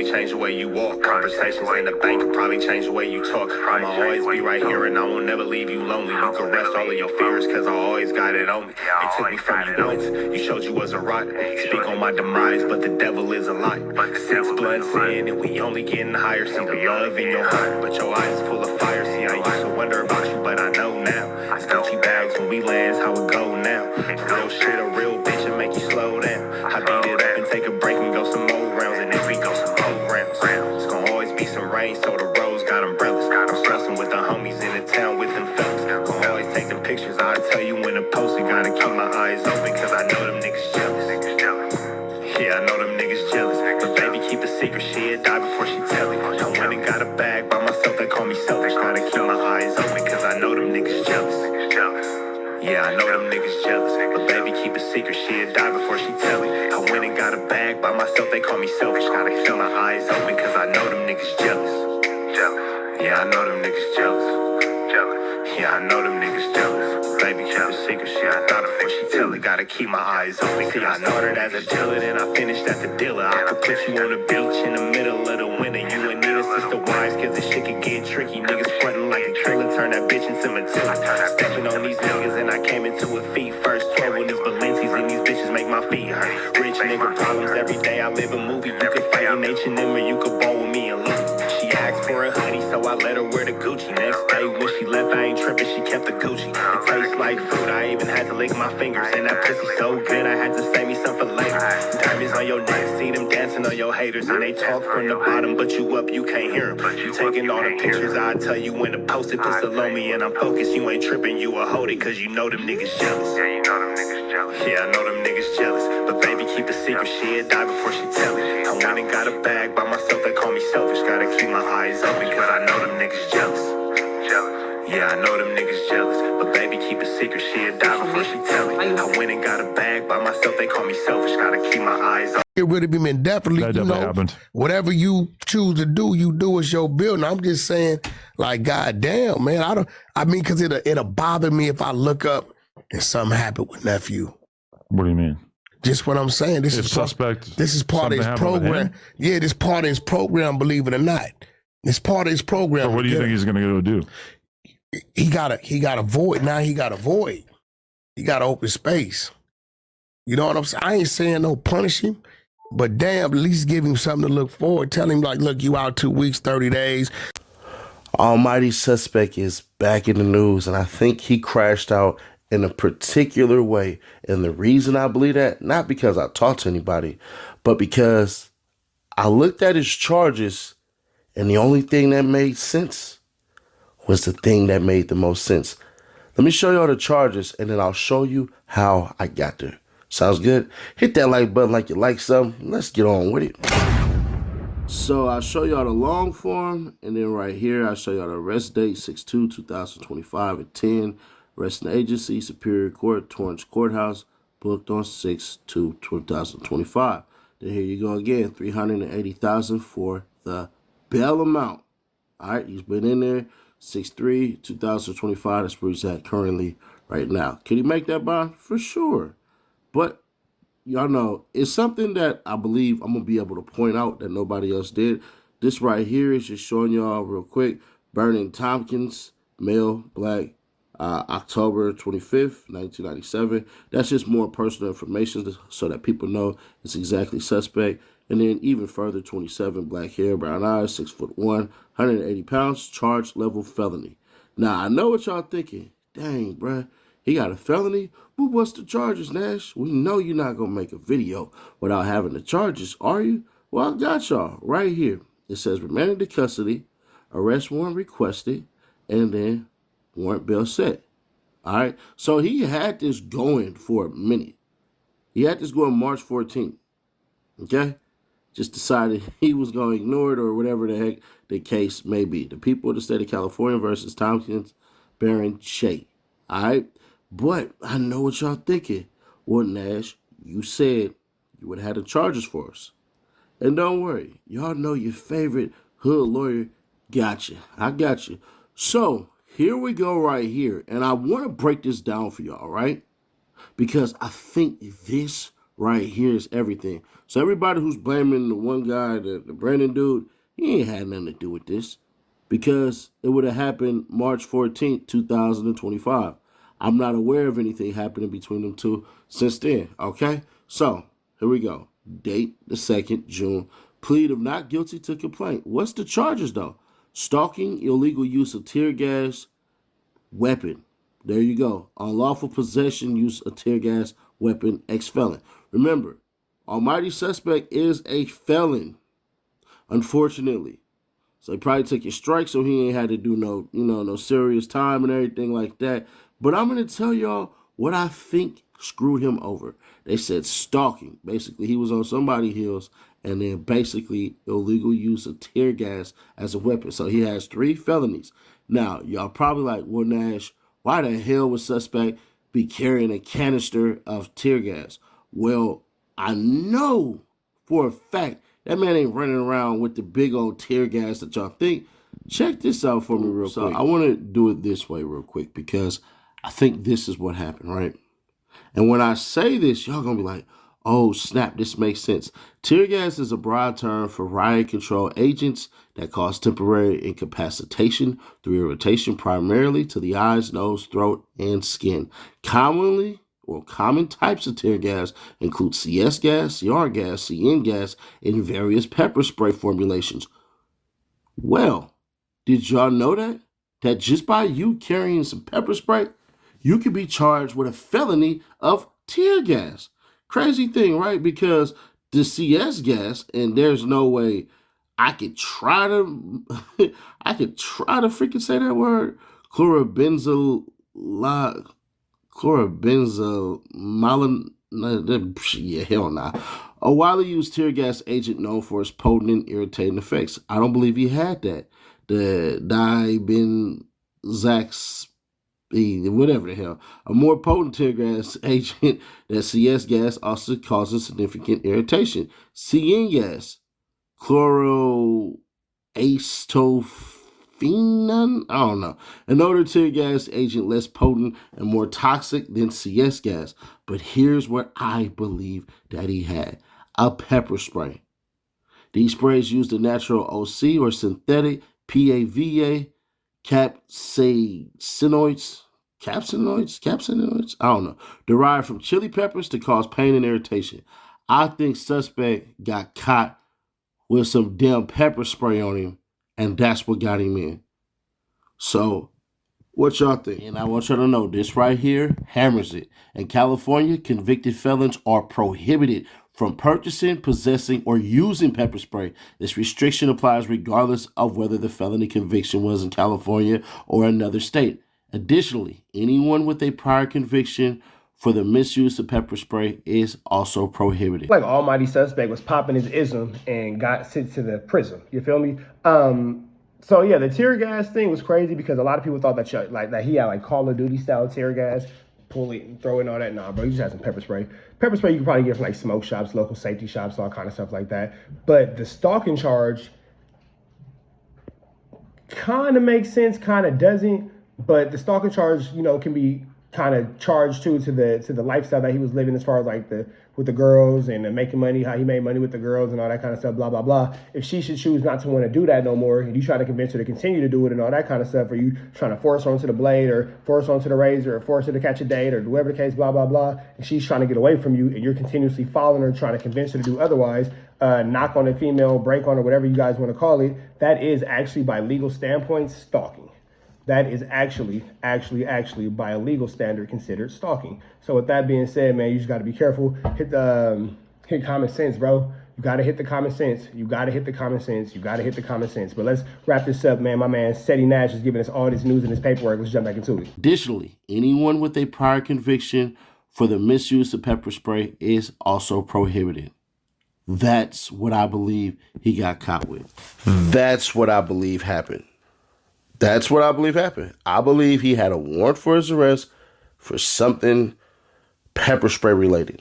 probably change the way you walk. Conversations in the bank could probably change the way you talk. I'ma always be right here and I won't never leave you lonely. You can rest all of your fears cause I always got it on me. They took me from you once, you showed you was a rotter. Speak on my demise, but the devil is a liar. 6 bloods in and we only getting higher. See the love in your heart, but your eyes full of fire. See, I used to wonder about you, but I know now. It's Gucci bags when we land, how it go now. Real shit, a real bitch and make you slow down. I beat it up and take a break and go some more rounds, and then we go some more rounds. It's gonna always be some rain, so the roads got umbrellas. I'm stressing with the homies in the town with them fellas. Gonna always take them pictures, I'll tell you when to post it. Gotta keep my eyes open, cause I know them niggas jealous. Yeah, I know them niggas jealous. But baby, keep a secret, she'll die before she tell it. I went and got a bag by myself, they call me selfish. Gotta keep my eyes open, cause I know them niggas jealous. Yeah, I know them niggas jealous. But baby, keep a secret, she'll die before she tell it. I went and got a bag by myself, they call me selfish. Gotta keep my eyes open, cause I know them niggas jealous. Yeah, I know them niggas jealous. Yeah, I know them niggas jealous. Baby, keep a secret, she'll die before she tell it. Gotta keep my eyes open. See, I started as a dealer, then I finished as a dealer. I could put you on the beach in the middle of the winter. You and Nina, sister wives, cause this shit could get tricky. Niggas frontin' like a killer, turn that bitch into Matilda. Stepping on these niggas and I came into a feet first. 12 when these Balenci's and these bitches make my feet hurt. Rich nigga problems every day, I live a movie. You could fight in H&M or you could ball with me and Louis. She asked for a hoodie, so I let her wear the Gucci. Next day when she left, I ain't tripping, she kept the Gucci. It tastes like food, I even had to lick my fingers. And that pussy so good, I had to save me some for later. Diamonds on your neck, see them dancing on your haters. And they talk from the bottom, but you up, you can't hear them. You taking all the pictures, I'll tell you when to post it. Put on me and I'm focused, you ain't tripping, you a hold it. Cause you know them niggas jealous. Yeah, you know them niggas jealous. Yeah, I know them niggas jealous. But baby, keep a secret, she'll die before she tell it. I went and got a bag by myself, they call me selfish. Gotta keep my eyes open, cause I know them niggas jealous. Yeah, I know them niggas jealous. But baby, keep a secret, she'll die before she tell it. I went and got a bag by myself, they call me selfish. Gotta keep my eyes open. It would have been definitely, That definitely happened. Whatever you choose to do, you do as your building. I'm just saying, like, goddamn, man, I mean, cause it'll bother me if I look up and something happened with nephew. What do you mean? Just what I'm saying. This If is suspect, this is part of his program. Yeah, this part of his program, believe it or not. It's part of his program. So what do you think he's gonna go do? He got a void. Now he got a void. He got open space. You know what I'm saying? I ain't saying no punish him, but damn, at least give him something to look forward. Tell him like, look, you out 2 weeks, 30 days. Almighty suspect is back in the news, and I think he crashed out in a particular way. And the reason I believe that, not because I talked to anybody, but because I looked at his charges, and the only thing that made sense was the thing that made the most sense. Let me show you all the charges, and then I'll show you how I got there. Sounds good? Hit that like button like you like something. Let's get on with it. So I'll show y'all the long form, and then right here I'll show y'all the arrest date, 6/2/2025 at 10. Arresting agency, Superior Court, Torrance Courthouse, booked on 6/2/2025. Then here you go again, $380,000 for the bail amount. All right, he's been in there, 6/3/2025. That's where he's at currently right now. Can he make that bond? For sure. But y'all know, it's something that I believe I'm going to be able to point out that nobody else did. This right here is just showing y'all real quick. Vernon Tompkins, male, black, October 25th, 1997. That's just more personal information so that people know it's exactly suspect. And then even further, 27, black hair, brown eyes, 6'1", 180 pounds, charge level felony. Now, I know what y'all thinking. Dang, bruh, he got a felony? Well, what's the charges, Nash? We know you're not going to make a video without having the charges, are you? Well, I got y'all right here. It says remanded to custody, arrest warrant requested, and then warrant bail set. All right? So he had this going for a minute. He had this going March 14th. Okay? Just decided he was going to ignore it or whatever the heck the case may be. The people of the state of California versus Tompkins, Barron, Shea. All right? But I know what y'all thinking. Well, Nash, you said you would have had the charges for us. And don't worry. Y'all know your favorite hood lawyer got you. I got you. So here we go right here. And I want to break this down for y'all, right? Because I think this right here is everything. So everybody who's blaming the one guy, the Brandon dude, he ain't had nothing to do with this because it would have happened March 14th, 2025. I'm not aware of anything happening between them two since then, okay? So here we go. Date the 2nd June. Plead of not guilty to complaint. What's the charges, though? Stalking, illegal use of tear gas, weapon. There you go. Unlawful possession, use of tear gas, weapon, ex-felon. Remember, almighty suspect is a felon, unfortunately. So he probably took his strike, so he ain't had to do no serious time and everything like that. But I'm gonna tell y'all what I think screwed him over. They said stalking. Basically, he was on somebody's heels, and then basically illegal use of tear gas as a weapon. So he has 3 felonies. Now, y'all probably like, well, Nash, why the hell would suspect be carrying a canister of tear gas? Well, I know for a fact that man ain't running around with the big old tear gas that y'all think. Check this out for me real quick. I want to do it this way real quick because I think this is what happened, right? And when I say this, y'all gonna be like, oh, snap, this makes sense. Tear gas is a broad term for riot control agents that cause temporary incapacitation through irritation primarily to the eyes, nose, throat, and skin. Common types of tear gas include CS gas, CR gas, CN gas, and various pepper spray formulations. Well, did y'all know that? That just by you carrying some pepper spray, you could be charged with a felony of tear gas. Crazy thing, right? Because the CS gas, and there's no way I could try to freaking say that word. Yeah, hell nah. A widely used tear gas agent known for its potent and irritating effects. I don't believe he had that. The dibenzax, whatever the hell. A more potent tear gas agent than CS gas also causes significant irritation. CN gas, chloroacetophenon, I don't know. Another tear gas agent less potent and more toxic than CS gas. But here's what I believe that he had. A pepper spray. These sprays use the natural OC or synthetic PAVA capsaicinoids, I don't know, derived from chili peppers to cause pain and irritation. I think suspect got caught with some damn pepper spray on him, and that's what got him in. So, what y'all think? And I want y'all to know, this right here hammers it. In California, convicted felons are prohibited from purchasing, possessing, or using pepper spray. This restriction applies regardless of whether the felony conviction was in California or another state. Additionally, anyone with a prior conviction for the misuse of pepper spray is also prohibited. Like almighty suspect was popping his ism and got sent to the prison. You feel me? So yeah, the tear gas thing was crazy because a lot of people thought that he had like Call of Duty style tear gas, pull it and throw it and all that. Nah, bro, you just had some pepper spray. Pepper spray you can probably get from like smoke shops, local safety shops, all kind of stuff like that. But the stalking charge kind of makes sense, kind of doesn't. But the stalking charge, can be kind of charged to the lifestyle that he was living as far as like with the girls and making money, how he made money with the girls and all that kind of stuff, blah, blah, blah. If she should choose not to want to do that no more, and you try to convince her to continue to do it and all that kind of stuff, or you trying to force her onto the blade or force her onto the razor or force her to catch a date or whatever the case, blah, blah, blah, and she's trying to get away from you and you're continuously following her, trying to convince her to do otherwise, knock on a female, break on her, whatever you guys want to call it, that is actually by legal standpoint stalking. That is actually, by a legal standard considered stalking. So with that being said, man, you just got to be careful. Hit common sense, bro. You got to hit the common sense. But let's wrap this up, man. My man, Seti Nash, is giving us all this news and this paperwork. Let's jump back into it. Additionally, anyone with a prior conviction for the misuse of pepper spray is also prohibited. That's what I believe he got caught with. That's what I believe happened. I believe he had a warrant for his arrest for something pepper spray related.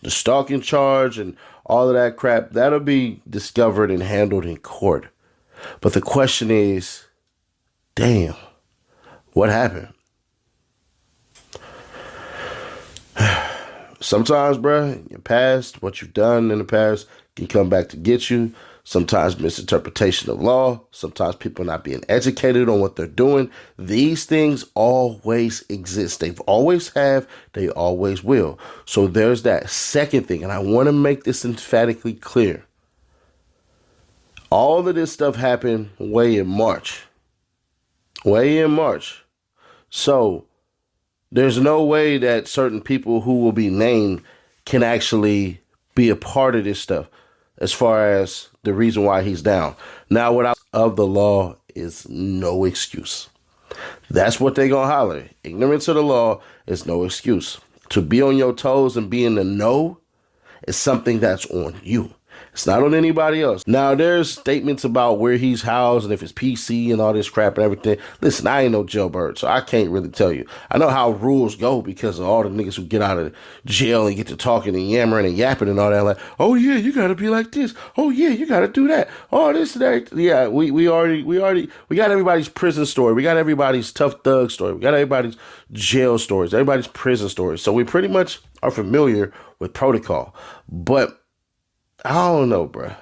The stalking charge and all of that crap, that'll be discovered and handled in court. But the question is, damn, what happened? Sometimes, bruh, your past, what you've done in the past, can come back to get you. Sometimes misinterpretation of law. Sometimes people not being educated on what they're doing. These things always exist. They've always have. They always will. So there's that second thing. And I want to make this emphatically clear. All of this stuff happened way in March. Way in March. So there's no way that certain people who will be named can actually be a part of this stuff as far as the reason why he's down. Now, without of the law is no excuse. That's what they gonna holler. Ignorance of the law is no excuse. To be on your toes and be in the know is something that's on you. It's not on anybody else. Now, there's statements about where he's housed and if it's PC and all this crap and everything. Listen, I ain't no jailbird, so I can't really tell you. I know how rules go because of all the niggas who get out of jail and get to talking and yammering and yapping and all that. Like, oh yeah, you gotta be like this. Oh yeah, you gotta do that. Oh, this and that. Yeah, we got everybody's prison story. We got everybody's tough thug story. We got everybody's jail stories. Everybody's prison stories. So we pretty much are familiar with protocol. But I don't know, bro.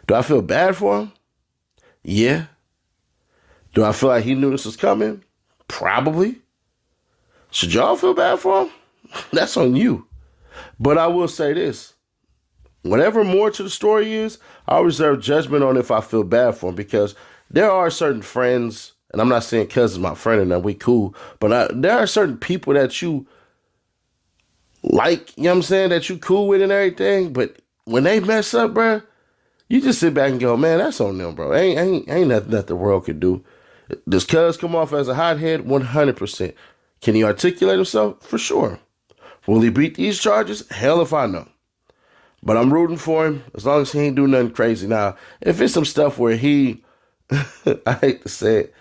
Do I feel bad for him? Yeah. Do I feel like he knew this was coming? Probably. Should y'all feel bad for him? That's on you. But I will say this. Whatever more to the story is, I'll reserve judgment on if I feel bad for him because there are certain friends, and I'm not saying cousin's my friend and that we cool, but there are certain people that you like, you know what I'm saying, that you cool with and everything, but when they mess up, bro, you just sit back and go, man, that's on them, bro. Ain't nothing that the world could do. Does Cuz come off as a hothead? 100%. Can he articulate himself? For sure. Will he beat these charges? Hell if I know. But I'm rooting for him as long as he ain't do nothing crazy. Now, if it's some stuff where he, I hate to say it,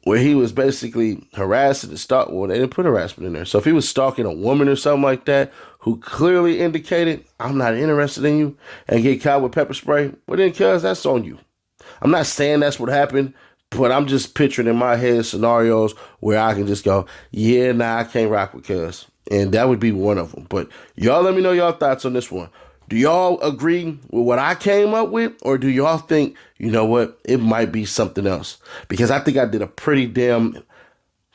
where he was basically harassing and stalking, well, they didn't put harassment in there. So if he was stalking a woman or something like that, who clearly indicated, I'm not interested in you, and get caught with pepper spray, well then, cuz, that's on you. I'm not saying that's what happened, but I'm just picturing in my head scenarios where I can just go, yeah, nah, I can't rock with cuz. And that would be one of them. But y'all let me know y'all thoughts on this one. Do y'all agree with what I came up with? Or do y'all think, you know what, it might be something else? Because I think I did a pretty damn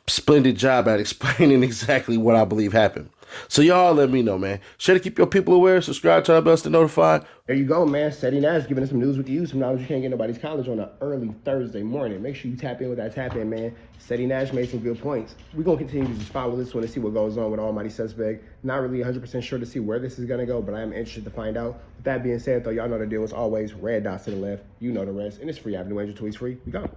splendid job at explaining exactly what I believe happened. So y'all let me know, man. Sure to keep your people aware. Subscribe, turn on bells to notify. There you go, man. Steady Nash giving us some news with you. Some knowledge you can't get nobody's college on an early Thursday morning. Make sure you tap in with that tap in, man. Steady Nash made some good points. We're going to continue to just follow this one and see what goes on with Almighty Suspect. Not really 100% sure to see where this is going to go, but I am interested to find out. With that being said, though, y'all know the deal is always red dots to the left. You know the rest. And it's free. Avenue Angel tweets free. We go.